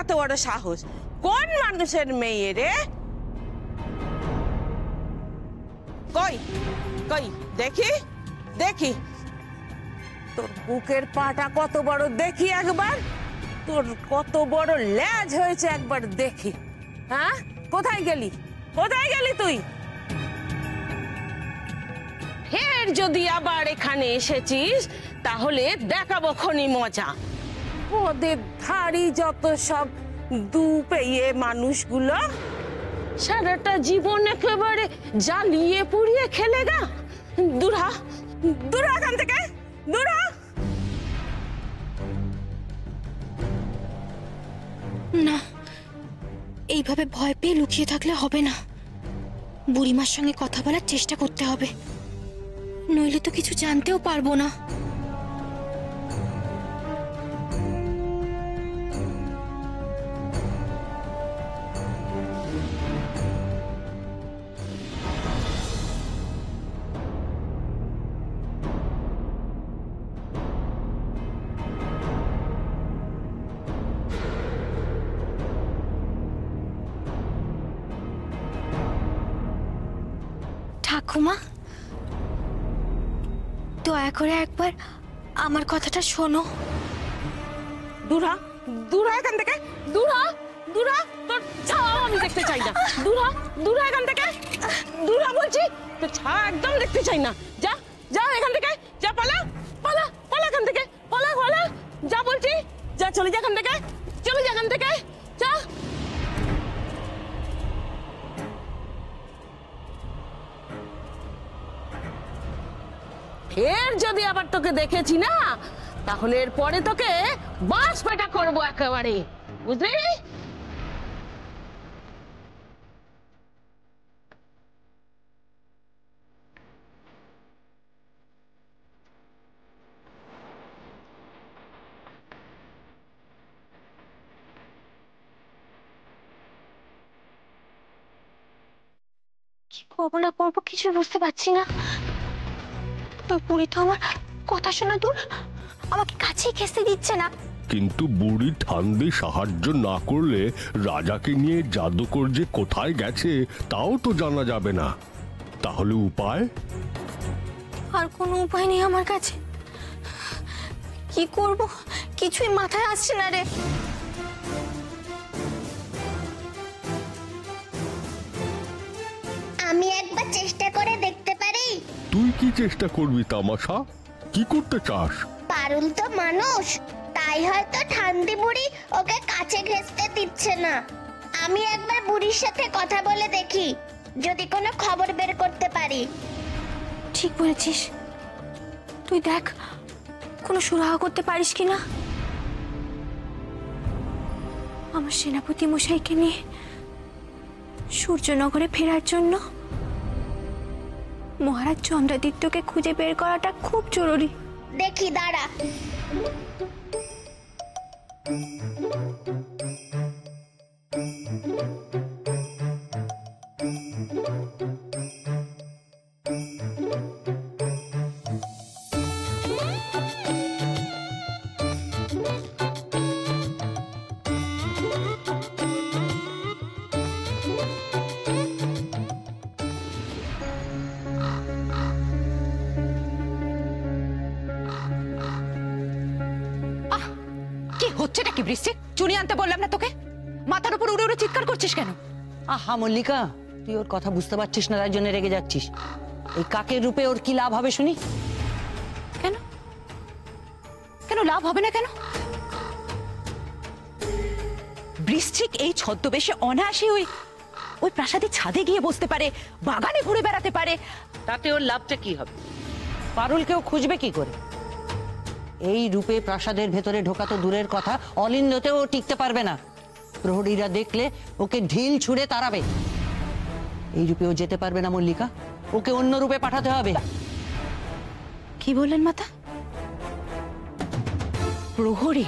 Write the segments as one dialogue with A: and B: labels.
A: কত বড় সাহস? কোন মানুষের মেয়ে রে? কই কই দেখি দেখি তোর বুকের পাটা কত বড় দেখি একবার। তোর কত বড় লেজ হয়েছে একবার দেখি। হ্যাঁ, কোথায় গেলি? কোথায় গেলি তুই? ফের যদি আবার এখানে এসেছিস তাহলে দেখাবো খনি মজা। ওদের ধাড়ি যত সব দুপেয়ে মানুষগুলো সারাটা জীবন একেবারে জ্বালিয়ে পুড়িয়ে খেলে গা। দূরা দূরা এখান থেকে, দূরা।
B: না, এইভাবে ভয় পেয়ে লুকিয়ে থাকলে হবে না। বুড়িমার সঙ্গে কথা বলার চেষ্টা করতে হবে, নইলে তো কিছু জানতেও পারবো না। ঠাকুমা, দয়া করে একবার আমার কথাটা শোনো।
A: দূরা দূরা এখান থেকে, দূরা দূরা। তোর ছাও আমি দেখতে চাই না। দূরা দূরা এখান থেকে, দূরা বলছি। তোর ছা একদম দেখতে চাই না। যা যা এখান থেকে, যা, পালা পালা পালা এখান থেকে, পালা পালা, যা বলছি। যা, চলে যা এখান থেকে, চলে যা এখান থেকে, যা। ফের যদি আবার তোকে দেখেছি না তাহলে এরপরে তোকে বাস পেটা করবো একেবারে, বুঝলি?
B: কি করবো না করবো কিছু বুঝতে পারছি না। বুড়ি তো আমার কথা শোনা দূর, আমাকে কাছেই খেতে দিচ্ছে না।
C: কিন্তু বুড়ি ঠান্ডে সাহায্য না করলে রাজাকে নিয়ে জাদুকর যে কোথায় গেছে তাও তো জানা যাবে না। তাহলে উপায়?
B: আর কোনো উপায় নেই আমার কাছে। কি করব কিছুই মাথায় আসছে না রে।
D: আমি একবার চেষ্টা করে দেখতে পারি?
C: তুই কি চেষ্টা করবি তামাশা? কি করতে চাস?
D: পারুল তো মানুষ, তাই হয়তো ঠান্ডি বুড়ি ওকে কাছে ঘেঁষতে দিচ্ছে না। আমি একবার বুড়ির সাথে কথা বলে দেখি, যদি কোনো খবর বের করতে পারি।
B: ঠিক বলেছিস, তুই দেখ কোনো সুরাহা করতে পারিস কিনা। আমার সেনাপতি মশাইকে নিয়ে সূর্যনগরে ফেরার জন্য মহারাজ চন্দ্রাদিত্যকে খুঁজে বের করাটা খুব জরুরি।
D: দেখি, দাঁড়া।
E: হচ্ছেটা কি বৃষ্টি? চুনি আনতে বললাম না তোকে? মাথার উপর উড়ে উড়ে চিৎকার করছিস কেন?
F: আহা মল্লিকা, তুই ওর কথা বুঝতে পারছিস না, তার জন্য রেগে যাচ্ছিস। এই কাকের রূপে ওর কি লাভ হবে শুনি?
E: কেন কেন লাভ হবে না কেন? বৃশ্চিক এই ছদ্মবেশে অনায়াসে ওই প্রাসাদের ছাদে গিয়ে বসতে পারে, বাগানে ঘুরে বেড়াতে পারে।
F: তাতে ওর লাভটা কি হবে? পারুলকেও খুঁজবে কি করে? এই রূপে প্রাসাদের ভেতরে ঢোকা তো দূরের কথা, অলিন্দতেও টিকতে পারবে না। প্রহরীরা দেখলে ওকে ঢিল ছুঁড়ে তাড়াবে। এই রূপে ও যেতে পারবে না মল্লিকা, ওকে অন্য রূপে পাঠাতে হবে।
E: কি বললেন মাতা? প্রহরী?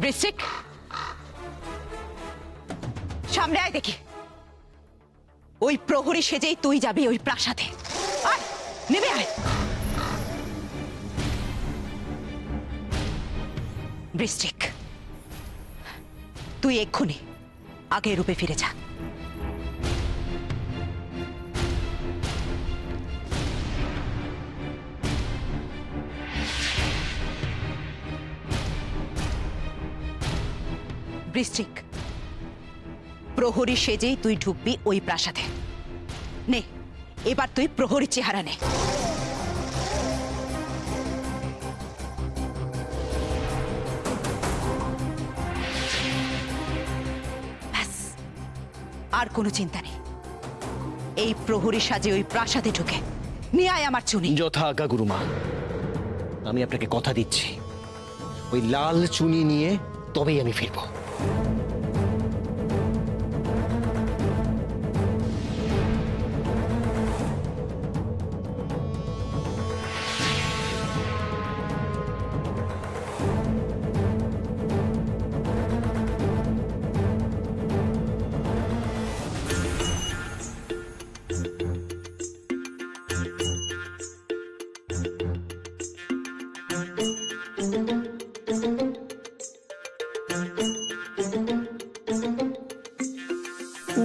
E: বৃশ্চিক, সামনে আয় দেখি। ওই প্রহরী সেজেই তুই যাবি ওই প্রাসাদে। আয়, নেমে আয়। বৃশ্চিক, তুই এক্ষুনি আগের রূপে ফিরে যা। বৃশ্চিক, প্রহরী সেজেই তুই ঢুকবি ওই প্রাসাদে। নে, এবার তুই প্রহরী চেহারা নে। ব্যাস, আর কোনো চিন্তা নেই। এই প্রহরী সাজে ওই প্রাসাদে ঢুকে নিয়ে আয় আমার চুনি।
G: যথা আজ্ঞা গুরুমা। আমি আপনাকে কথা দিচ্ছি, ওই লাল চুনি নিয়ে তবেই আমি ফিরব।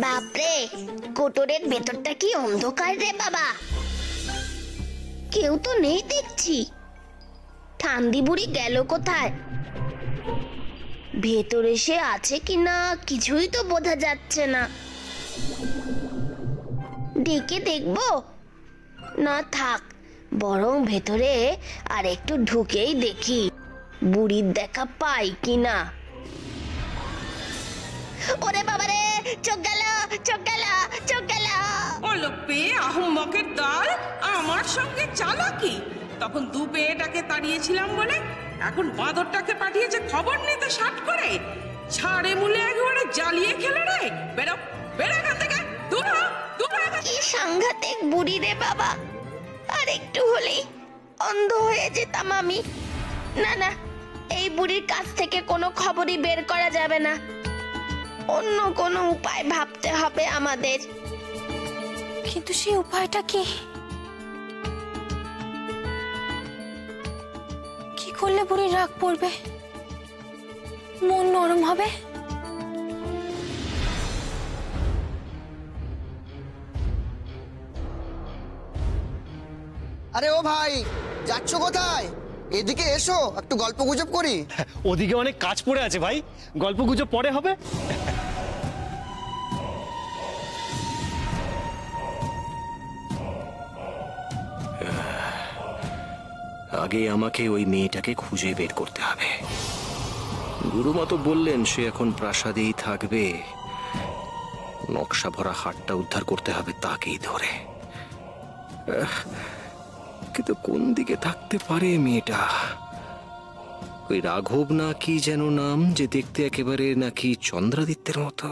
D: বাপরে, কোটরের ভেতরটা কি অন্ধকার রে বাবা, কেউ তো নেই দেখছি। ঠান্দি বুড়ি গেল কোথায়? ভেতরে সে আছে কিনা কিছুই তো বোঝা যাচ্ছে না। ডেকে দেখবো? না থাক, বরং ভেতরে আর একটু ঢুকেই দেখি বুড়ির দেখা পাই কিনা। ওরে বাবারে, চোখ গেল, চোখ গেল, চোখ গেল।
A: অলপে আহম্মকের দল, আমার সঙ্গে চালাকি। তখন দু পেয়েটাকে তাড়িয়েছিলাম বলে এখন বাঁদরটাকে পাঠিয়েছে খবর নিতে শাট করে। ছাড়ে মুলে একেবারে জ্বালিয়ে খেলে রে। বেরো, বেরো এখান থেকে, দূর হ, দূর হ এখান থেকে।
D: কি সাংঘাতিক বুড়ি রে বাবা, আর একটু হলেই অন্ধ হয়ে যেতাম আমি। না না, এই বুড়ির কাছ থেকে কোনো খবরই বের করা যাবে না। অন্য কোনো উপায় ভাবতে হবে আমাদের।
B: কিন্তু সেই উপায়টা কি? কি করলে বুড়ির রাগ পড়বে, মন নরম হবে?
H: আরে ও ভাই, যাচ্ছ কোথায়? এদিকে এসো, একটু গল্প গুজব করি।
G: ওদিকে অনেক কাজ পড়ে আছে ভাই, গল্প গুজব পরে হবে। আগে আমাকে ওই মেয়েটাকে খুঁজে বের করতে হবে। গুরুমা তো বললেন সে এখন প্রাসাদেই থাকবে। নকশা ভরা হাটটা উদ্ধার করতে হবে তাকেই ধরে। কিন্তু কোন দিকে থাকতে পারে মেয়েটা? ওই রাঘব না কি যেন নাম, যে দেখতে একেবারে নাকি চন্দ্রাদিত্যের মতো।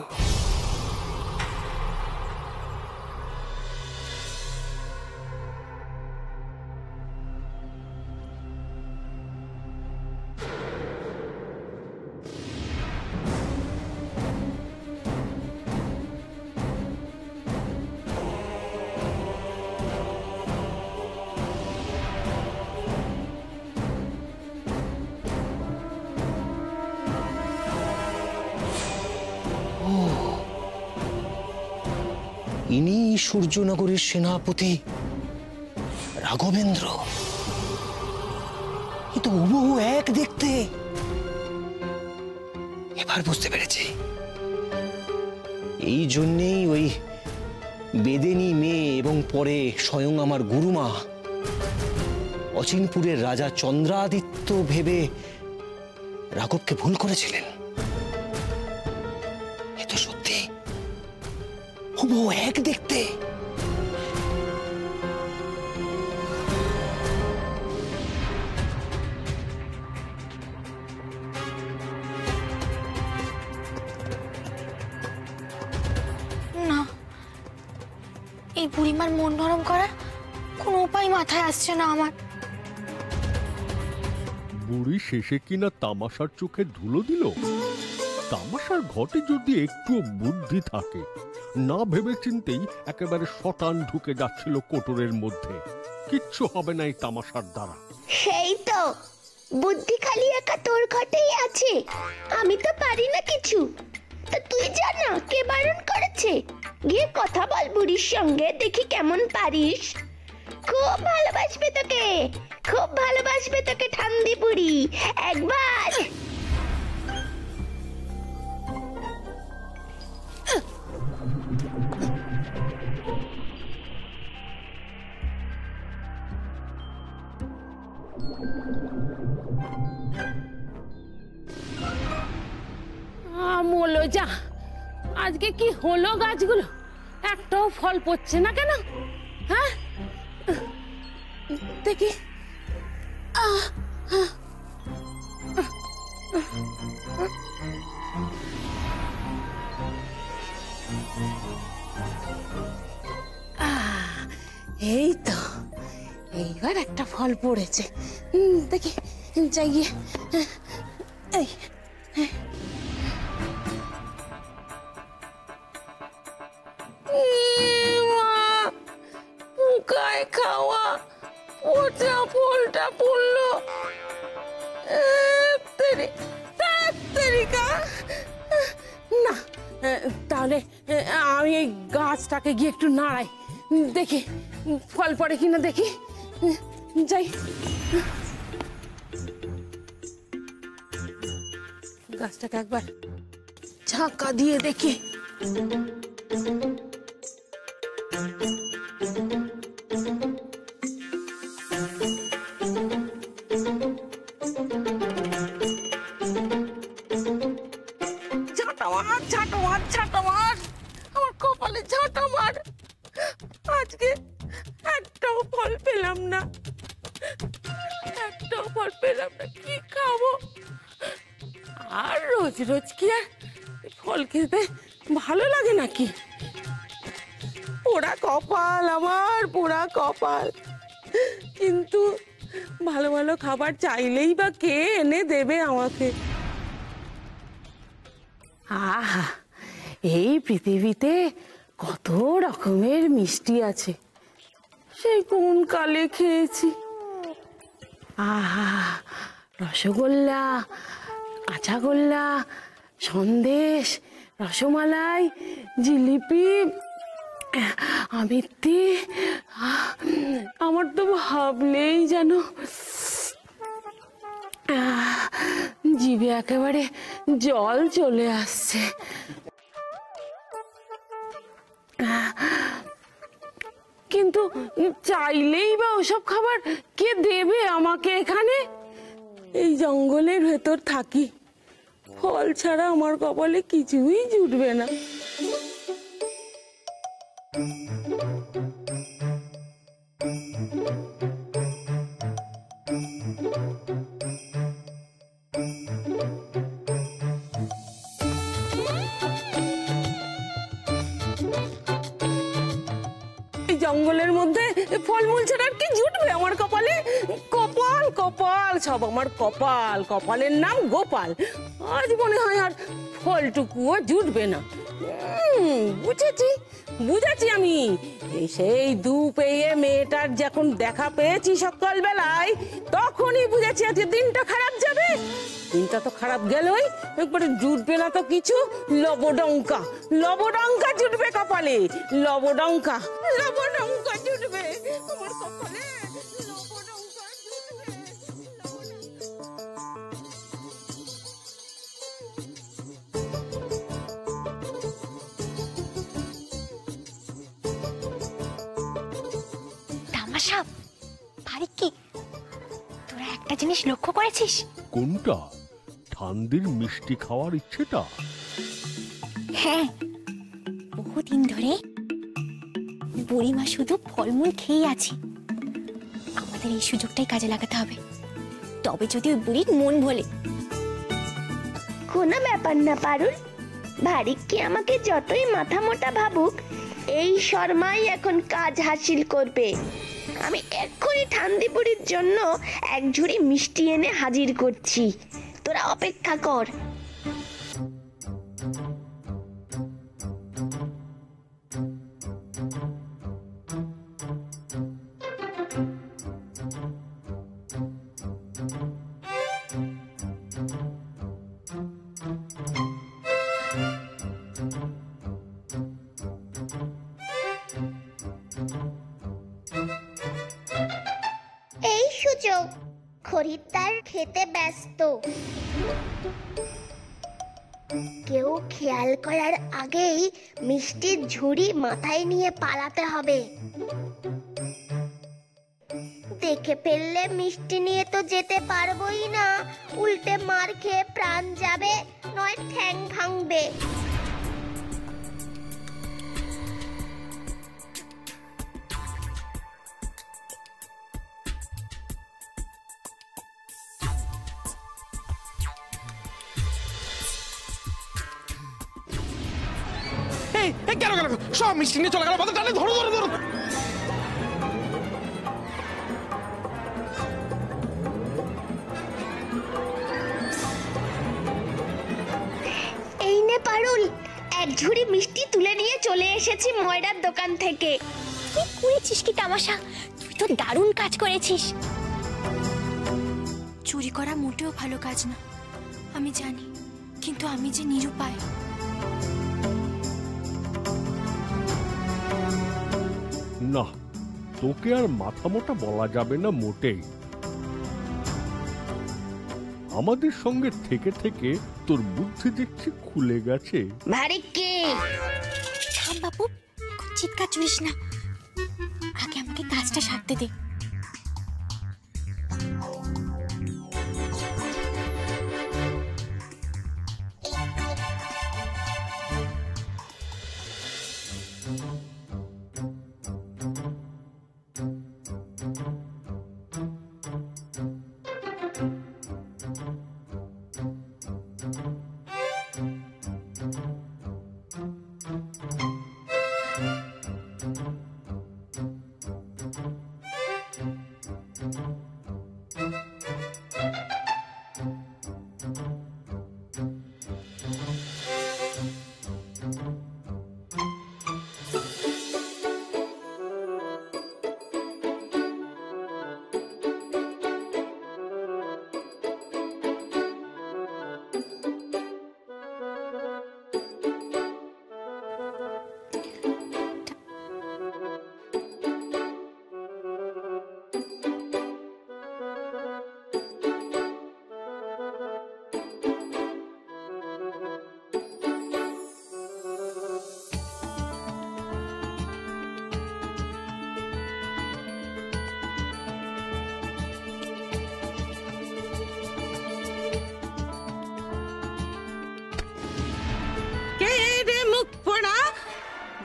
G: ইনি সূর্যনগরের সেনাপতি রাঘবেন্দ্র। এ তো হুবহু এক দেখতে। এবার বুঝতে পেরেছি, এই জন্যেই ওই বেদেনী মেয়ে এবং পরে স্বয়ং আমার গুরুমা অচিনপুরের রাজা চন্দ্রাদিত্য ভেবে রাঘবকে ভুল করেছিলেন। এ তো সত্যি হুবহু এক দেখতে।
B: না, এই বুড়িমার মন নরম করার কোনো উপায় মাথায় আসছে না আমার।
C: বুড়ি শেষে কিনা তামাশার চোখে ধুলো দিল। তামাশার ঘটে যদি একটু বুদ্ধি থাকে, না ভেবে চিন্তেই একেবারে শটান ঢুকে যাচ্ছিল কোটরের মধ্যে। কিচ্ছু হবে না এই তামাশার দ্বারা।
D: সেই তো, বুদ্ধি খালি একা তোর ঘটেই আছে, আমি তো পারি না কিছু। তা তুই জানা কে বারণ করেছে? গিয়ে কথা বল বুড়ির সঙ্গে, দেখি কেমন পারিস। খুব ভালোবাসবে তোকে, খুব ভালোবাসবে তোকে ঠান্দি বুড়ি একবার।
A: আমলো যা, আজকে কি হলো গাছগুলো? একটাও ফল পড়ছে না কেন? হ্যাঁ দেখি। এই তো, এইবার একটা ফল পড়েছে। দেখি যাই গিয়ে। এই গায়ে খাওয়া পচা ফলটা পড়লো। না, তাহলে আমি এই গাছটাকে গিয়ে একটু নাড়াই, দেখি ফল পড়ে কিনা দেখি। যাই, গাছটাকে একবার ঝাঁকা দিয়ে দেখি। আমার কপালে ঝাঁটা মার, আজকে একটাও ফল পেলাম না, একটাও ফল পেলাম না। কি খাবো? আর রোজ রোজ কি আর ফল খেতে ভালো লাগে নাকি? পোড়া কপাল আমার, পোড়া কপাল। কিন্তু ভালো ভালো খাবার চাইলেই বা কে এনে দেবে আমাকে? আহা, এই পৃথিবীতে কত রকমের মিষ্টি আছে, সেই কোন কালে খেয়েছি। আহা, রসগোল্লা, কাঁচাগোল্লা, সন্দেশ, রসমালাই, জিলিপি, আমিত্তি। আমার তো ভাবলেই যেন জিভে একেবারে জল চলে আসছে। কিন্তু চাইলেই বা ওসব খাবার কে দেবে আমাকে? এখানে এই জঙ্গলের ভেতর থাকি, ফল ছাড়া আমার কপালে কিছুই জুটবে না। জঙ্গলের মধ্যে ফলমূল ছাড়া আর কি জুটবে আমার কপালে? কপাল কপাল সব আমার কপাল, কপালের নাম গোপাল। আজ মনে হয় আর ফলটুকুও জুটবে না। বুঝেছি বুঝেছি আমি। সেই দু পেয়ে মেয়েটার যখন দেখা পেয়েছি সকালবেলায়, তখনই বুঝেছি আজকে দিনটা খারাপ যাবে। দিনটা তো খারাপ গেলই, একবারে জুটবে না তো কিছু। লবডঙ্কা, লবডঙ্কা জুটবে কপালে, লবডঙ্কা, লবডঙ্কা জুটবে আমার কপালে, লবডঙ্কা জুটবে।
B: তামাশা ভারী কি, তোরা একটা জিনিস লক্ষ্য করেছিস?
C: কোনটা? ঠান্দির মিষ্টি খাওয়ার ইচ্ছেটা?
B: হ্যাঁ, বহুদিন ধরে বুড়িমা শুধু ফলমূল খেয়ে আছে। আমাদের এই সুযোগটাই কাজে লাগাতে হবে, তবে যদি ওই বুড়ির মন ভোলে।
D: কোনো ব্যাপার না পারুল, ভারী কি আমাকে যতই মাথা মোটা ভাবুক, এই শর্মাই এখন কাজ হাসিল করবে। আমি এক্ষুনি ঠান্দিপুরির জন্য এক ঝুড়ি মিষ্টি এনে হাজির করছি, তোরা অপেক্ষা কর। সুযোগ, খরিদ্দার খেতে ব্যস্ত। কেউ খেয়াল করার আগেই মিষ্টির ঝুড়ি মাথায় নিয়ে পালাতে হবে। দেখে ফেললে মিষ্টি নিয়ে তো যেতে পারবোই না, উল্টে মার খেয়ে প্রাণ যাবে, নয় ঠ্যাং ভাঙবে।
I: কেন গেল সব মিষ্টি নিয়ে চলে গেল, টানে ধরো ধরো ধরো।
D: এই নে পারুল, এক ঝুড়ি মিষ্টি তুলে নিয়ে চলে এসেছি ময়রার দোকান থেকে।
B: কি করেছিস কি তামাশা, তুই তো দারুণ কাজ করেছিস। চুরি করা মোটেও ভালো কাজ না, আমি জানি, কিন্তু আমি যে নিরুপায়।
C: না, তোকে আর মাথা মোটা বলা যাবে না মোটেই। আমাদের সঙ্গে থেকে থেকে তোর বুদ্ধি দেখছি খুলে গেছে।
D: ভারী কে?
B: থাম বাপু, এখন চিৎকার চুরিস না, আগে আমাকে কাজটা সারতে দে।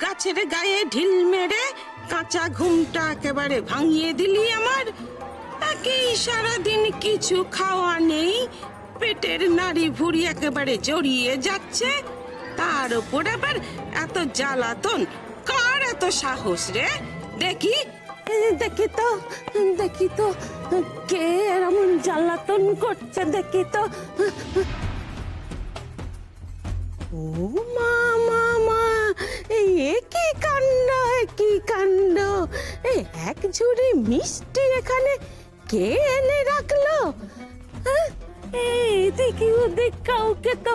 A: গাছের গায়ে ঢিল মেরে কাঁচা ঘুমটা একেবারে ভাঙিয়ে দিলি আমার। একেই সারাদিন কিছু খাওয়া নেই, পেটের নাড়ি ভুঁড়ি একেবারে জড়িয়ে যাচ্ছে, তার উপর আবার এত জ্বালাতন। কার এত সাহস রে? দেখি দেখি তো, দেখি তো কে এমন জ্বালাতন করছে, দেখি তো। ও মা মা মা, এ কি কাণ্ড, কি কাণ্ড! এক ঝুড়ি মিষ্টি এখানে কে এনে রাখলো? এদিকে ওদিক কাউকে তো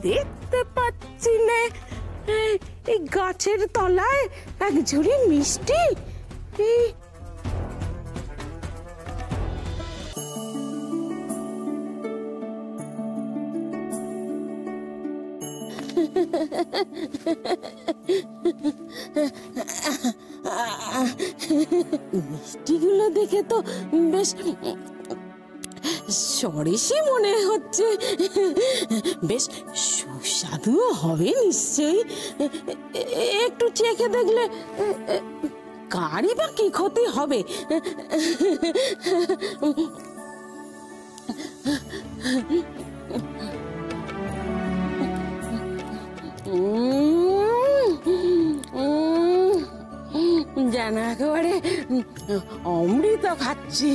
A: দেখতে পাচ্ছি না। এই গাছের তলায় এক ঝুড়ি মিষ্টি। মিষ্টিগুলো দেখে তো বেশ সরেসই মনে হচ্ছে, বেশ সুস্বাদুও হবে নিশ্চয়ই। একটু চেখে দেখলে কারই বা কি ক্ষতি হবে? যেন একেবারে অমৃত খাচ্ছি।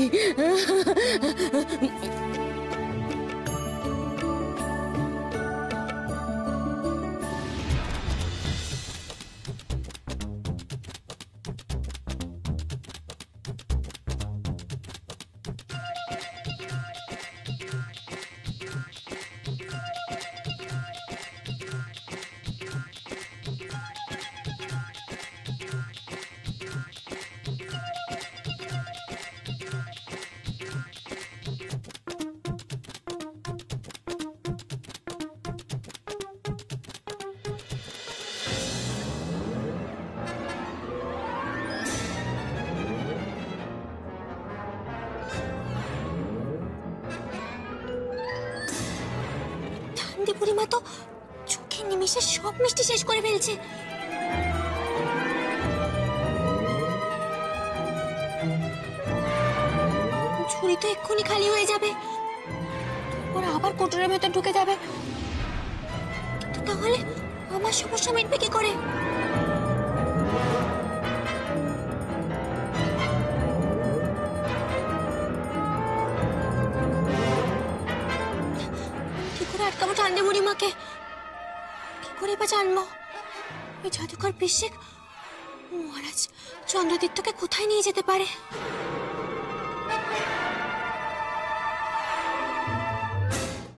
B: ঠান্ডে বুড়িমা তো চোখের নিমেষে সব মিষ্টি শেষ করে ফেলছে। ঝুড়ি তো এক্ষুনি খালি হয়ে যাবে, ওরা আবার কোটরের ভেতর ঢুকে যাবে। কিন্তু তাহলে আমার সমস্যা মিটবে কি করে? কি করে আটকাবো ঠান্ডে বুড়িমাকে? কি করে বা জানবো ওই জাদুকর বৃশ্চিক মহারাজ চন্দ্রাদিত্যকে কোথায় নিয়ে যেতে পারে?